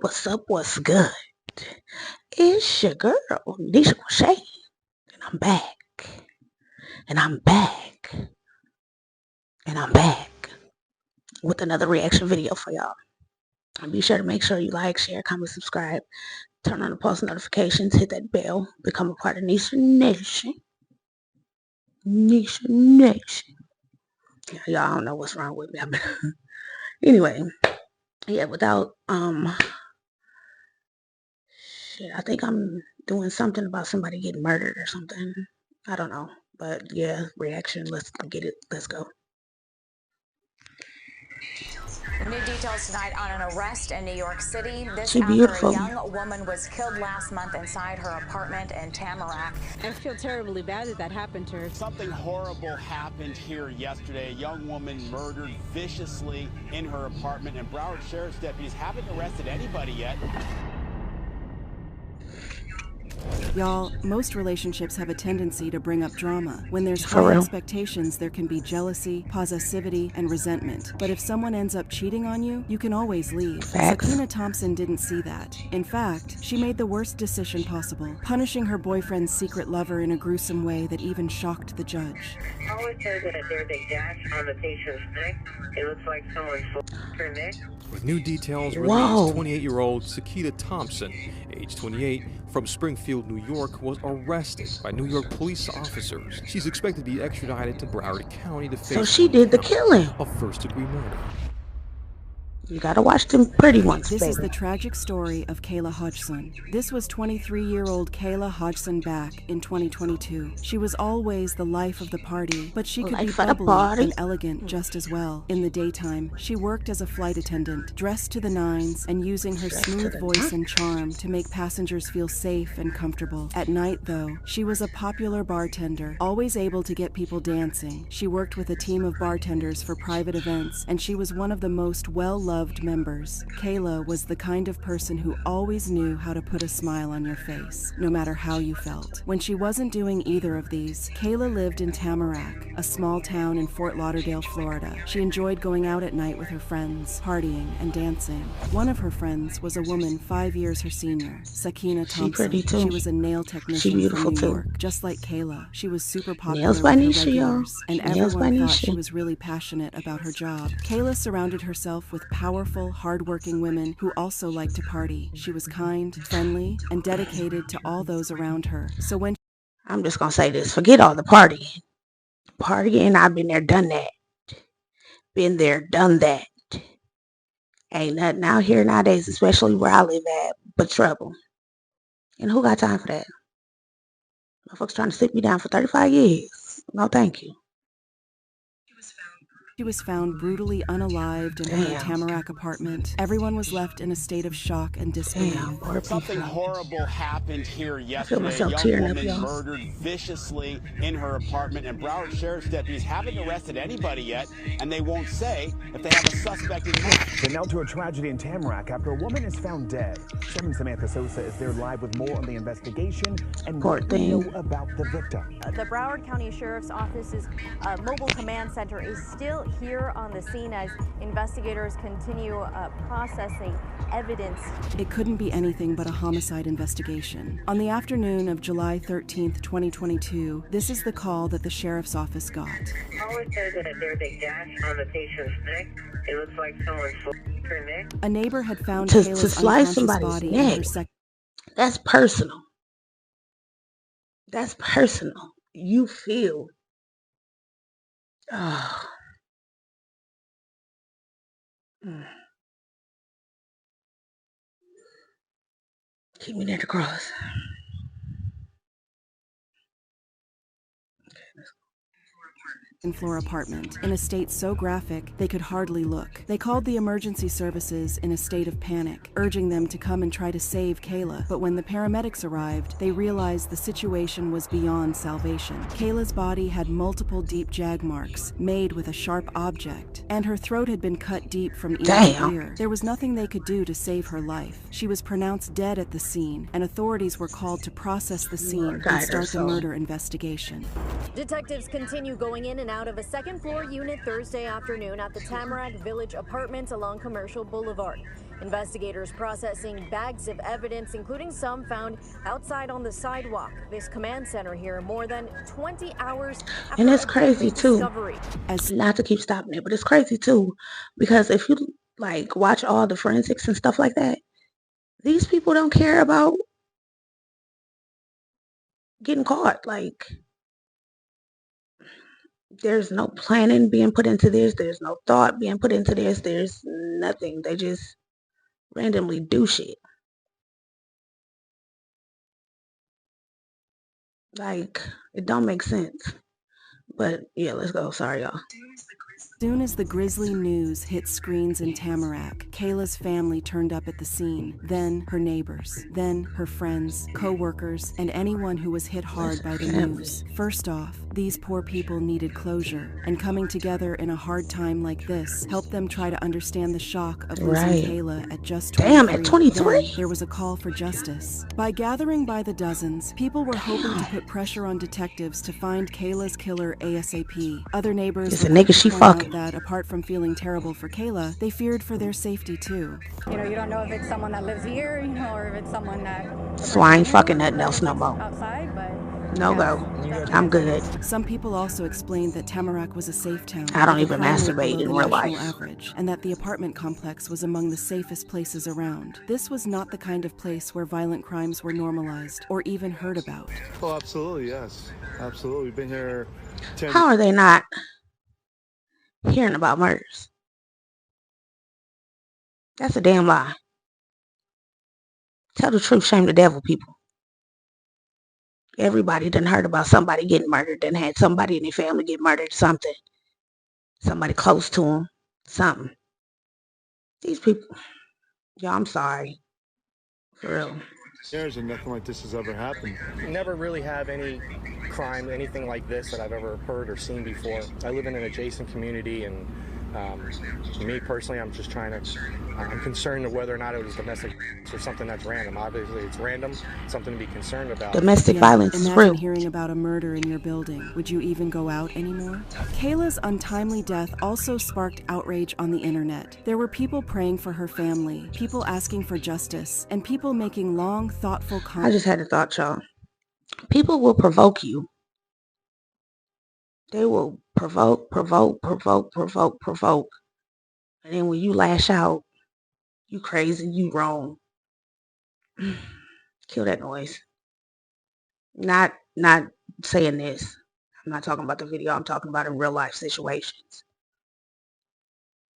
what's up? What's good? It's your girl, Nisha Crochet, and I'm back, and I'm back, and I'm back with another reaction video for y'all. And be sure to make sure you like, share, comment, subscribe, turn on the post notifications, hit that bell, become a part of Nisha Nation. Nisha Nation. Yeah, y'all don't know what's wrong with me. Anyway, yeah, without shit, I think I'm doing something about somebody getting murdered or something. I don't know. But yeah, reaction. Let's get it. Let's go. New details tonight on an arrest in New York City. This She after beautiful. a young woman was killed last month inside her apartment in Tamarack. I feel terribly bad that happened to her. Something horrible happened here yesterday. A young woman murdered viciously in her apartment, and Broward Sheriff's deputies haven't arrested anybody yet. Y'all, most relationships have a tendency to bring up drama. When there's high expectations, there can be jealousy, possessivity, and resentment. But if someone ends up cheating on you, you can always leave. Sakina Thompson didn't see that. In fact, she made the worst decision possible, punishing her boyfriend's secret lover in a gruesome way that even shocked the judge. Caller says that there's a gash on the patient's neck. It looks like someone slashed her neck. With new details released, 28-year-old Sakina Thompson, age 28, from Springfield, New York, was arrested by New York police officers. She's expected to be extradited to Broward County to face So she did the killing of first-degree murder. You gotta watch them pretty ones, This baby. is the tragic story of Kayla Hodgson. This was 23-year-old Kayla Hodgson back in 2022. She was always the life of the party, but she could be bubbly and elegant just as well. In the daytime, she worked as a flight attendant, dressed to the nines and using her smooth voice and charm to make passengers feel safe and comfortable. At night, though, she was a popular bartender, always able to get people dancing. She worked with a team of bartenders for private events, and she was one of the most well-loved members. Kayla was the kind of person who always knew how to put a smile on your face, no matter how you felt. When she wasn't doing either of these, Kayla lived in Tamarack, a small town in Fort Lauderdale, Florida. She enjoyed going out at night with her friends, partying and dancing. One of her friends was a woman 5 years her senior, Sakina Thompson. She was a nail technician from New York, just like Kayla. She was super popular with her regulars, and everyone thought she was really passionate about her job. Kayla surrounded herself with powerful, hardworking women who also liked to party. She was kind, friendly, and dedicated to all those around her. So when I'm just gonna say this, forget all the partying. Partying, I've been there, done that. Been there, done that. Ain't nothing out here nowadays, especially where I live at, but trouble. And who got time for that? Motherfuckers trying to sit me down for 35 years. No, thank you. she was found brutally unalived in her Tamarack apartment, everyone was left in a state of shock and disbelief. Something horrible happened here yesterday. A young woman murdered viciously in her apartment, and Broward Sheriff's deputies haven't arrested anybody yet, and they won't say if they have a suspect in mind. And now to a tragedy in Tamarack after a woman is found dead. 7 Samantha Sosa is there live with more on the investigation and what we know about the victim. The Broward County Sheriff's Office's mobile command center is still here on the scene as investigators continue processing evidence. It couldn't be anything but a homicide investigation. On the afternoon of July 13th, 2022, this is the call that the sheriff's office got. Caller says that there's a gash on the patient's neck. It looks like someone slashed her neck. A neighbor had found to Kayla's slice unconscious somebody's body neck. in her That's personal. That's personal. You feel. Oh. Keep me near the cross. floor apartment in a state so graphic they could hardly look. They called the emergency services in a state of panic, urging them to come and try to save Kayla. But when the paramedics arrived, they realized the situation was beyond salvation. Kayla's body had multiple deep jag marks made with a sharp object, and her throat had been cut deep from ear to ear. There was nothing they could do to save her life. She was pronounced dead at the scene, and authorities were called to process the scene and start the murder investigation. Detectives continue going in and out of a second-floor unit Thursday afternoon at the Tamarack Village Apartments along Commercial Boulevard. Investigators processing bags of evidence, including some found outside on the sidewalk. This command center here more than 20 hours after and it's crazy too. discovery. Not to keep stopping it, but it's crazy too, because if you like watch all the forensics and stuff like that, these people don't care about getting caught. Like, there's no planning being put into this. There's no thought being put into this. There's nothing. They just randomly do shit. Like, it don't make sense. But yeah, let's go. Sorry, y'all. Soon as the grisly news hit screens in Tamarack, Kayla's family turned up at the scene. Then her neighbors, then her friends, co-workers, and anyone who was hit hard by the news. First off, these poor people needed closure, and coming together in a hard time like this helped them try to understand the shock of losing Kayla at just 23. Damn, at 23? Then there was a call for justice. By gathering by the dozens, people were hoping to put pressure on detectives to find Kayla's killer ASAP. Other neighbors it's a nigga she fucking. That apart from feeling terrible for Kayla, they feared for their safety too. You know, you don't know if it's someone that lives here, you know, or if it's someone that... So I ain't fucking nothing else no more. Outside, but... No go. I'm good. Some people also explained that Tamarack was a safe town. I don't even masturbate in real life. Average, and that the apartment complex was among the safest places around. This was not the kind of place where violent crimes were normalized or even heard about. Oh, absolutely, yes. Absolutely. We've been here 10 How are they not hearing about murders? That's a damn lie. Tell the truth, shame the devil, people. Everybody done heard about somebody getting murdered, done had somebody in their family get murdered, something. Somebody close to them, something. These people, y'all, I'm sorry. For real. years and nothing like this has ever happened. Never really have any crime, anything like this that I've ever heard or seen before. I live in an adjacent community, and me personally, I'm just trying to, I'm concerned of whether or not it was domestic or something that's random. Obviously, it's random, something to be concerned about. Domestic violence is real. Imagine hearing about a murder in your building. Would you even go out anymore? Kayla's untimely death also sparked outrage on the internet. There were people praying for her family, people asking for justice, and people making long, thoughtful comments. I just had a thought, y'all. People will provoke you. They will provoke. And then when you lash out, you crazy, you wrong. Kill that noise. Not saying this. I'm not talking about the video. I'm talking about in real life situations.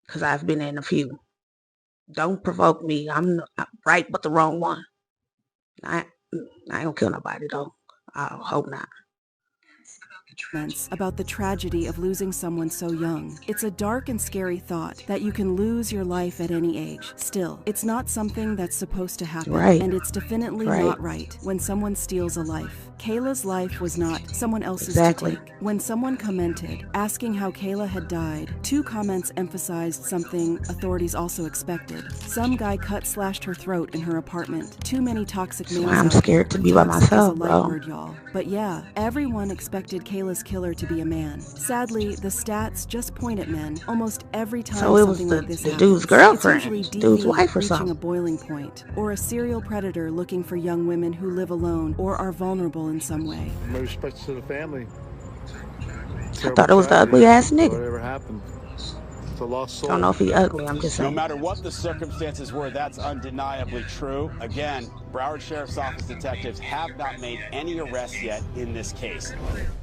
Because I've been in a few. Don't provoke me. I'm right, but the wrong one. I ain't gonna kill nobody, though. I hope not. About the tragedy of losing someone so young. It's a dark and scary thought that you can lose your life at any age. Still, it's not something that's supposed to happen. Right. And it's definitely not right when someone steals a life. Kayla's life was not someone else's to take. When someone commented, asking how Kayla had died, 2 comments emphasized something authorities also expected. Some guy slashed her throat in her apartment. Too many toxic males. I'm scared to be by myself, bro. Word, y'all. But yeah, everyone expected Kayla's killer to be a man. Sadly, the stats just point at men almost every time something like this happens. Dude's girlfriend, dude's wife or something. Reaching a boiling point, or a serial predator looking for young women who live alone or are vulnerable in some way. No respect to the family. I thought it was the ugly ass nigga. Whatever happened. It's a lost soul. I don't know if he ugly, I'm just saying. No matter what the circumstances were, that's undeniably true. Again, Broward Sheriff's Office detectives have not made any arrests yet in this case.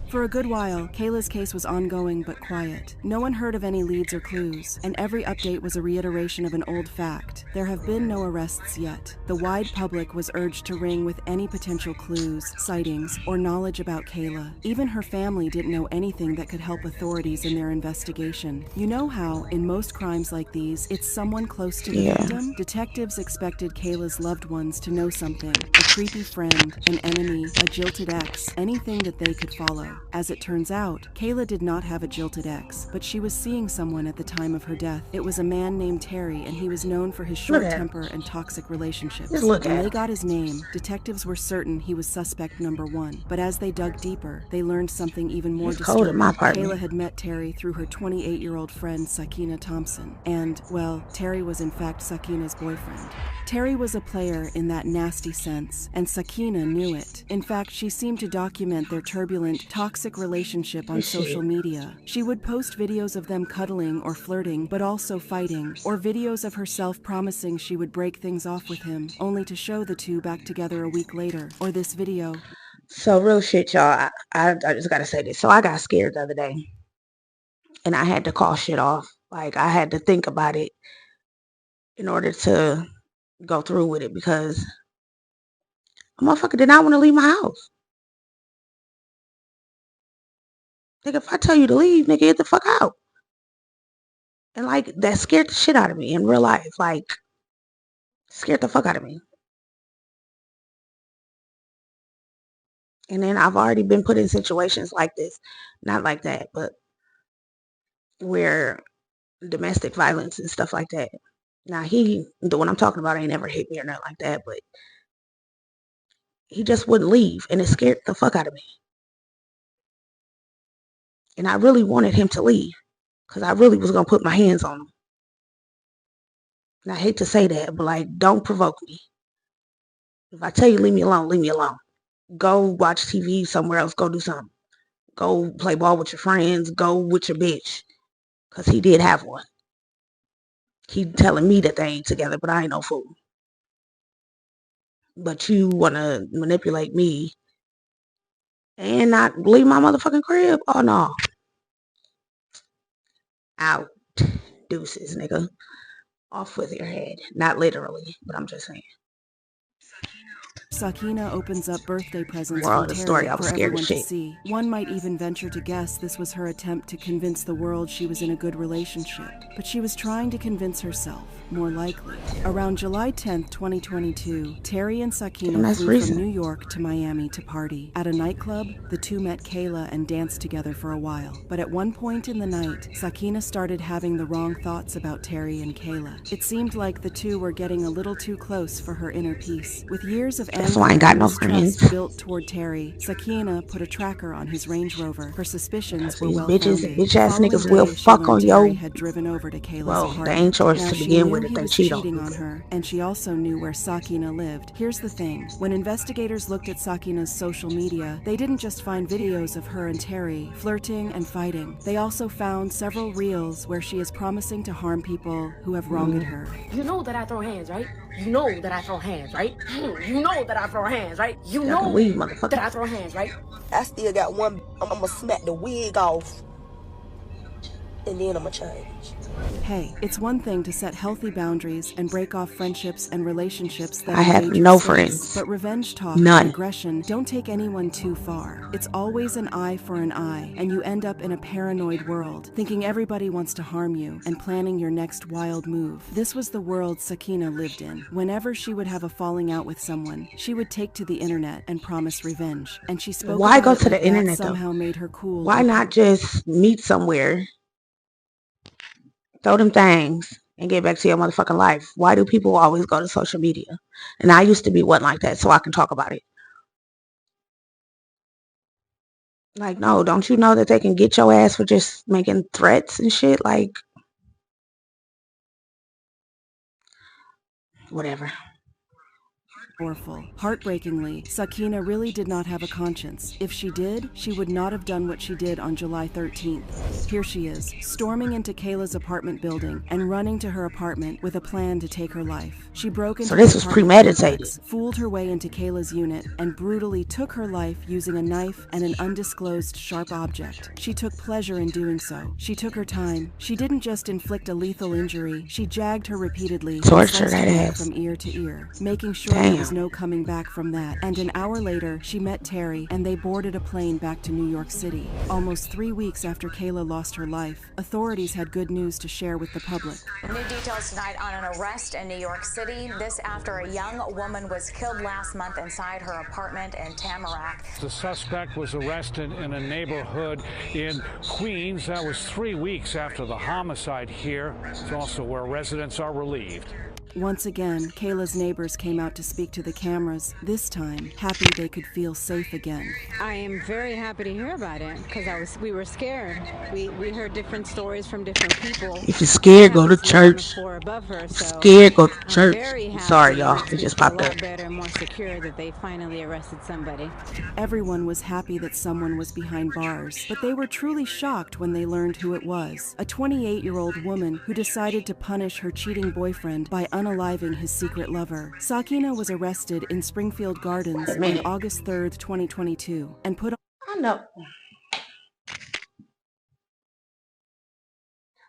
For a good while, Kayla's case was ongoing but quiet. No one heard of any leads or clues, and every update was a reiteration of an old fact. There have been no arrests yet. The wide public was urged to ring with any potential clues, sightings, or knowledge about Kayla. Even her family didn't know anything that could help authorities in their investigation. You know how, in most crimes like these, it's someone close to the victim? Detectives expected Kayla's loved ones to know something, a creepy friend, an enemy, a jilted ex, anything that they could follow. As it turns out, Kayla did not have a jilted ex, but she was seeing someone at the time of her death. It was a man named Terry, and he was known for his short temper and toxic relationships. When they got his name, detectives were certain he was suspect number 1. But as they dug deeper, they learned something even more disturbing. Kayla had met Terry through her 28-year-old friend Sakina Thompson. And, well, Terry was in fact Sakina's boyfriend. Terry was a player in that nasty sense, and Sakina knew it. In fact, she seemed to document their turbulent, toxic relationship on social media. She would post videos of them cuddling or flirting, but also fighting, or videos of herself promising she would break things off with him, only to show the two back together a week later. Or this video. So real shit, y'all. I just gotta say this. So I got scared the other day, and I had to call shit off. Like, I had to think about it in order to go through with it, because a motherfucker did not want to leave my house. Nigga, if I tell you to leave, nigga, get the fuck out. And like, that scared the shit out of me in real life. Like, scared the fuck out of me. And then I've already been put in situations like this. Not like that, but where domestic violence and stuff like that. Now, the one I'm talking about ain't ever hit me or nothing like that, but he just wouldn't leave, and it scared the fuck out of me. And I really wanted him to leave, because I really was going to put my hands on him. And I hate to say that, but like, don't provoke me. If I tell you leave me alone, leave me alone. Go watch TV somewhere else. Go do something. Go play ball with your friends. Go with your bitch. Because he did have one. He telling me that they ain't together, but I ain't no fool. But you want to manipulate me and not leave my motherfucking crib? Oh, no. Out. Deuces, nigga. Off with your head. Not literally, but I'm just saying. Sakina opens up birthday presents from Terry for everyone to see. One might even venture to guess this was her attempt to convince the world she was in a good relationship. But she was trying to convince herself, more likely. Around July 10th, 2022, Terry and Sakina flew from New York to Miami to party. At a nightclub, the two met Kayla and danced together for a while. But at one point in the night, Sakina started having the wrong thoughts about Terry and Kayla. It seemed like the two were getting a little too close for her inner peace. With years of anger I ain't got no friends built toward Terry, Sakina put a tracker on his Range Rover. Her suspicions were well founded. Bitch ass niggas will fuck on Terry had driven over to Kayla's apartment. They ain't yours to begin with if they cheat on her, and she also knew where Sakina lived. Here's the thing: when investigators looked at Sakina's social media, they didn't just find videos of her and Terry flirting and fighting. They also found several reels where she is promising to harm people who have wronged her. You know that I throw hands, right? You know that I throw hands, right? You know that I throw hands, right? You know that I throw hands, right? I still got one. I'ma smack the wig off, and then I'ma change. Hey, it's one thing to set healthy boundaries and break off friendships and relationships that I have no friends. But revenge talk and aggression don't take anyone too far. It's always an eye for an eye, and you end up in a paranoid world, thinking everybody wants to harm you and planning your next wild move. This was the world Sakina lived in. Whenever she would have a falling out with someone, she would take to the internet and promise revenge. And she spoke Why go about to it the like internet that somehow made her cool. Why not just meet somewhere, throw them things, and get back to your motherfucking life? Why do people always go to social media? And I used to be one like that, so I can talk about it. Like, no, don't you know that they can get your ass for just making threats and shit? Like, whatever. Heartbreakingly, Sakina really did not have a conscience. If she did, she would not have done what she did on July 13th. Here she is, storming into Kayla's apartment building and running to her apartment with a plan to take her life. She broke into So this was premeditated. Fooled her way into Kayla's unit, and brutally took her life using a knife and an undisclosed sharp object. She took pleasure in doing so. She took her time. She didn't just inflict a lethal injury, she jagged her repeatedly, torture that her ass from ear to ear, making sure there was was no coming back from that, and an hour later, she met Terry and they boarded a plane back to New York City. Almost 3 weeks after Kayla lost her life, authorities had good news to share with the public. New details tonight on an arrest in New York City. This after a young woman was killed last month inside her apartment in Tamarack. The suspect was arrested in a neighborhood in Queens. That was 3 weeks after the homicide here. It's also where residents are relieved. Once again, Kayla's neighbors came out to speak to the cameras, this time happy they could feel safe again. I am very happy to hear about it because we were scared. We heard different stories from different people. If you're scared, go to church. Scared, go to church. Sorry, y'all. It just popped up. Better and more secure that they finally arrested somebody. Everyone was happy that someone was behind bars, but they were truly shocked when they learned who it was. A 28-year-old woman who decided to punish her cheating boyfriend by unaliving his secret lover. Sakina was arrested in Springfield Gardens on August 3rd, 2022, and put on... I know.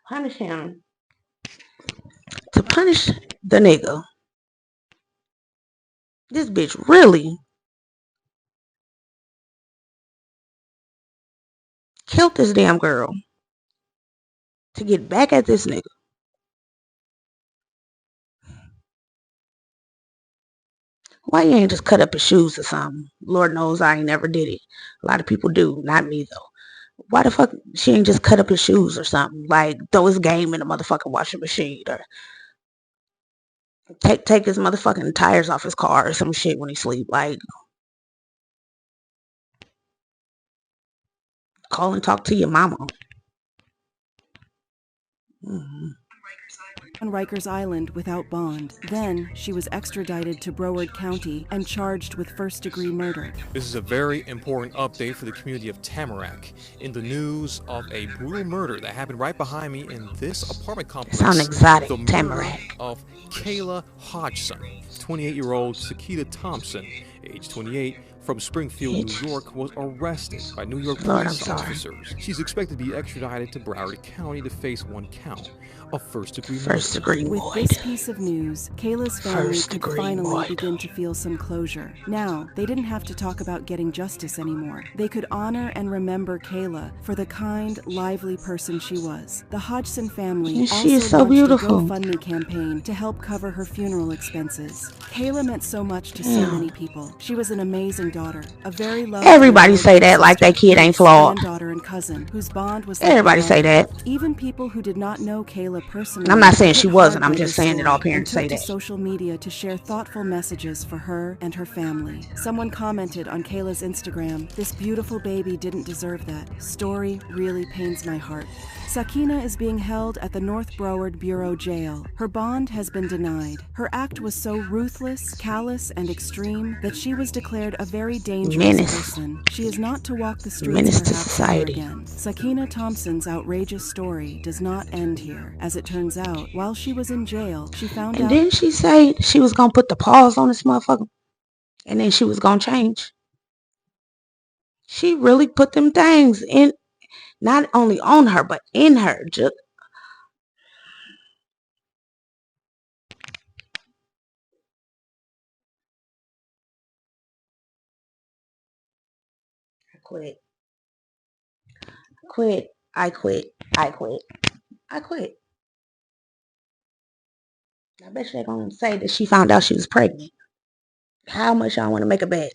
Punish him. To punish the nigga. This bitch really killed this damn girl to get back at this nigga. Why you ain't just cut up his shoes or something? Lord knows I ain't never did it. A lot of people do, not me though. Why the fuck she ain't just cut up his shoes or something? Like throw his game in the motherfucking washing machine or take his motherfucking tires off his car or some shit when he sleep. Like call and talk to your mama. On Rikers Island without bond. Then she was extradited to Broward County and charged with first-degree murder. This is a very important update for the community of Tamarack. In the news of a brutal murder that happened right behind me in this apartment complex. Sound exotic, the murder Tamarack. Of Kayla Hodgson, 28-year-old Sakita Thompson, age 28, from Springfield, New York, was arrested by New York police officers. She's expected to be extradited to Broward County to face 1 count of first-degree murder. With this piece of news, Kayla's family could finally begin to feel some closure. Now, they didn't have to talk about getting justice anymore. They could honor and remember Kayla for the kind, lively person she was. The Hodgson family also launched a GoFundMe campaign to help cover her funeral expenses. Kayla meant so much to so many people. She was an amazing daughter, a very loved everybody say that like that kid ain't flawed. Granddaughter and cousin whose bond was everybody say that. Even people who did not know Kayla personally. I'm not saying she wasn't. I'm just saying that all parents say that. Social media to share thoughtful messages for her and her family. Someone commented on Kayla's Instagram, "This beautiful baby didn't deserve that. Story really pains my heart." Sakina is being held at the North Broward Bureau Jail. Her bond has been denied. Her act was so ruthless, callous, and extreme that she was declared a very dangerous person. She is not to walk the streets perhaps ever again. Sakina Thompson's outrageous story does not end here. As it turns out, while she was in jail, she found out... And didn't she say she was gonna put the pause on this motherfucker? And then she was gonna change. She really put them things in. Not only on her, but in her. Just I quit. I quit. I bet they're gonna say that she found out she was pregnant. How much y'all want to make a bet?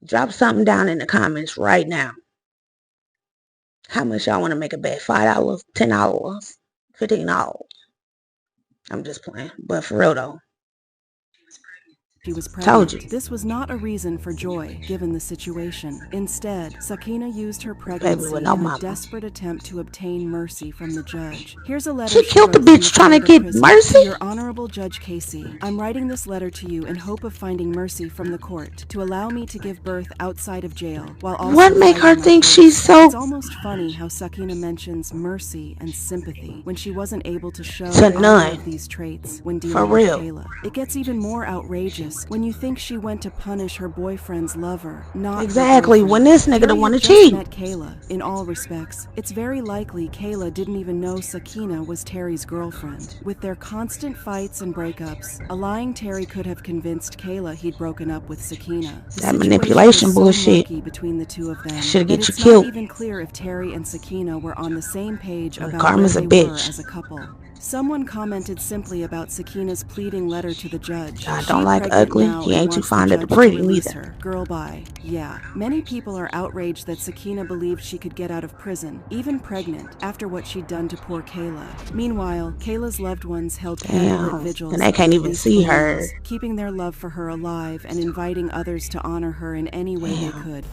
Drop something down in the comments right now. How much y'all want to make a bet? $5, $10, $15. I'm just playing, but for real though. She was pregnant. Told you. This was not a reason for joy, given the situation. Instead, Sakina used her pregnancy in a desperate attempt to obtain mercy from the judge. Here's a letter she killed the bitch trying to get mercy. Your Honorable Judge Casey, I'm writing this letter to you in hope of finding mercy from the court to allow me to give birth outside of jail. While also what make her think she's so? It's almost funny how Sakina mentions mercy and sympathy when she wasn't able to show any of these traits when dealing with Kayla. It gets even more outrageous suspicious when you think she went to punish her boyfriend's lover, not exactly, when this nigga the one to just cheat. met Kayla. In all respects, it's very likely Kayla didn't even know Sakina was Terry's girlfriend. With their constant fights and breakups, a lying Terry could have convinced Kayla he'd broken up with Sakina. The that manipulation bullshit so murky between the two of them should get you it's killed. not even clear if Terry and Sakina were on the same page about Karma's where a they were bitch. as a couple. Someone commented simply about Sakina's pleading letter to the judge. I don't like ugly. He ain't too fond of the pretty neither. Girl bye. Yeah. Many people are outraged that Sakina believed she could get out of prison, even pregnant, after what she'd done to poor Kayla. Meanwhile, Kayla's loved ones held candlelit vigils, and they can't even see her, keeping their love for her alive and inviting others to honor her in any way they could.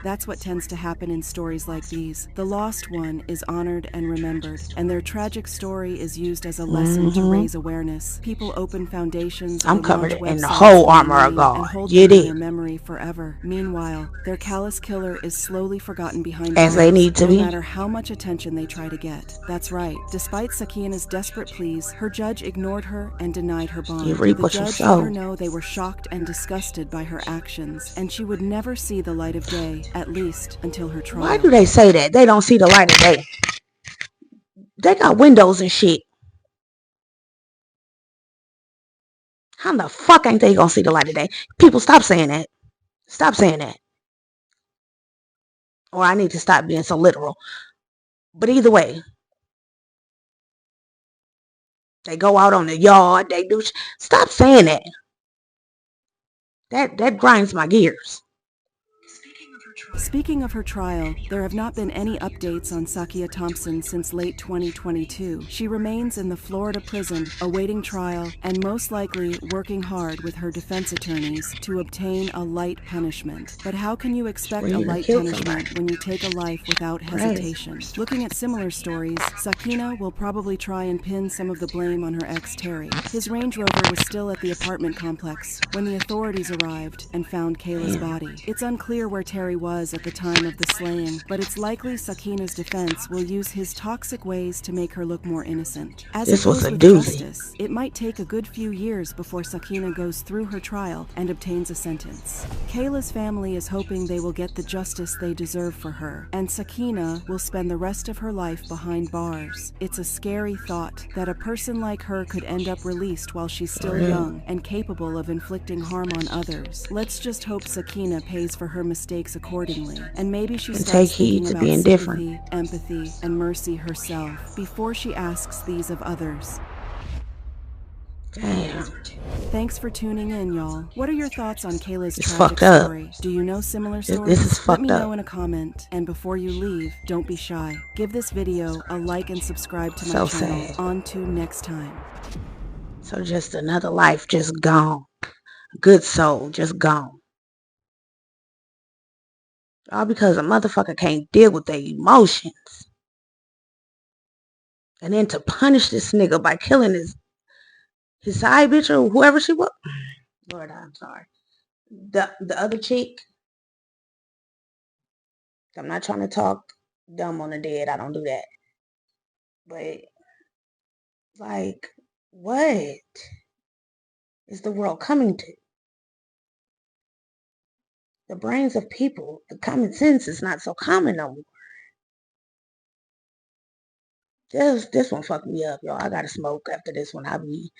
That's what tends to happen in stories like these. The lost one is honored and remembered, and their tragic story is used as a lesson to raise awareness. People open foundations. I'm covered in the whole armor of God. And hold Get in it. their memory forever. Meanwhile, their callous killer is slowly forgotten behind as they need to no be. matter how much attention they try to get. That's right. Despite Sakina's desperate pleas, her judge ignored her and denied her bond. The judge let her know they were shocked and disgusted by her actions, and she would never see the light of day, at least until her trial. Why do they say that? They don't see the light of day. They got windows and shit. How the fuck ain't they gonna see the light of day? People, stop saying that. Stop saying that. Or I need to stop being so literal. But either way, they go out on the yard. They do. Stop saying that. That grinds my gears. Speaking of her trial, there have not been any updates on Sakia Thompson since late 2022. She remains in the Florida prison, awaiting trial, and most likely working hard with her defense attorneys to obtain a light punishment. But how can you expect a light punishment when you take a life without hesitation? Looking at similar stories, Sakina will probably try and pin some of the blame on her ex Terry. His Range Rover was still at the apartment complex when the authorities arrived and found Kayla's body. It's unclear where Terry was at the time of the slaying, but it's likely Sakina's defense will use his toxic ways to make her look more innocent. As this it goes was a with doozy. Justice, it might take a good few years before Sakina goes through her trial and obtains a sentence. Kayla's family is hoping they will get the justice they deserve for her, and Sakina will spend the rest of her life behind bars. It's a scary thought that a person like her could end up released while she's still young and capable of inflicting harm on others. Let's just hope Sakina pays for her mistakes accordingly, and maybe she starts thinking about sympathy, empathy, and mercy herself before she asks these of others. Damn. Thanks for tuning in, y'all. What are your thoughts on Kayla's tragic story? Do you know similar stories? This is fucked up. Let me know in a comment. And before you leave, don't be shy. Give this video a like and subscribe to my channel. Sad. On to next time. So just another life just gone. Good soul just gone. All because a motherfucker can't deal with their emotions. And then to punish this nigga by killing his side bitch or whoever she was. Lord, I'm sorry. The other chick. I'm not trying to talk dumb on the dead. I don't do that. But like, what is the world coming to? The brains of people, the common sense is not so common no more. This one fucked me up, y'all. I gotta smoke after this one. I'll be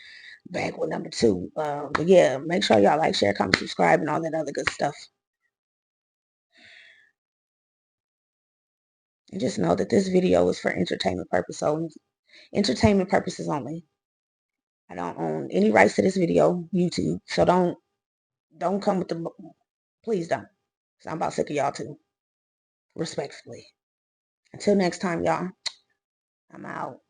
back with number 2. But yeah, make sure y'all like, share, comment, subscribe, and all that other good stuff. And just know that this video is for entertainment purposes only. Entertainment purposes only. I don't own any rights to this video, YouTube. So don't come with the, please don't. Because I'm about sick of y'all too. Respectfully. Until next time, y'all. I'm out.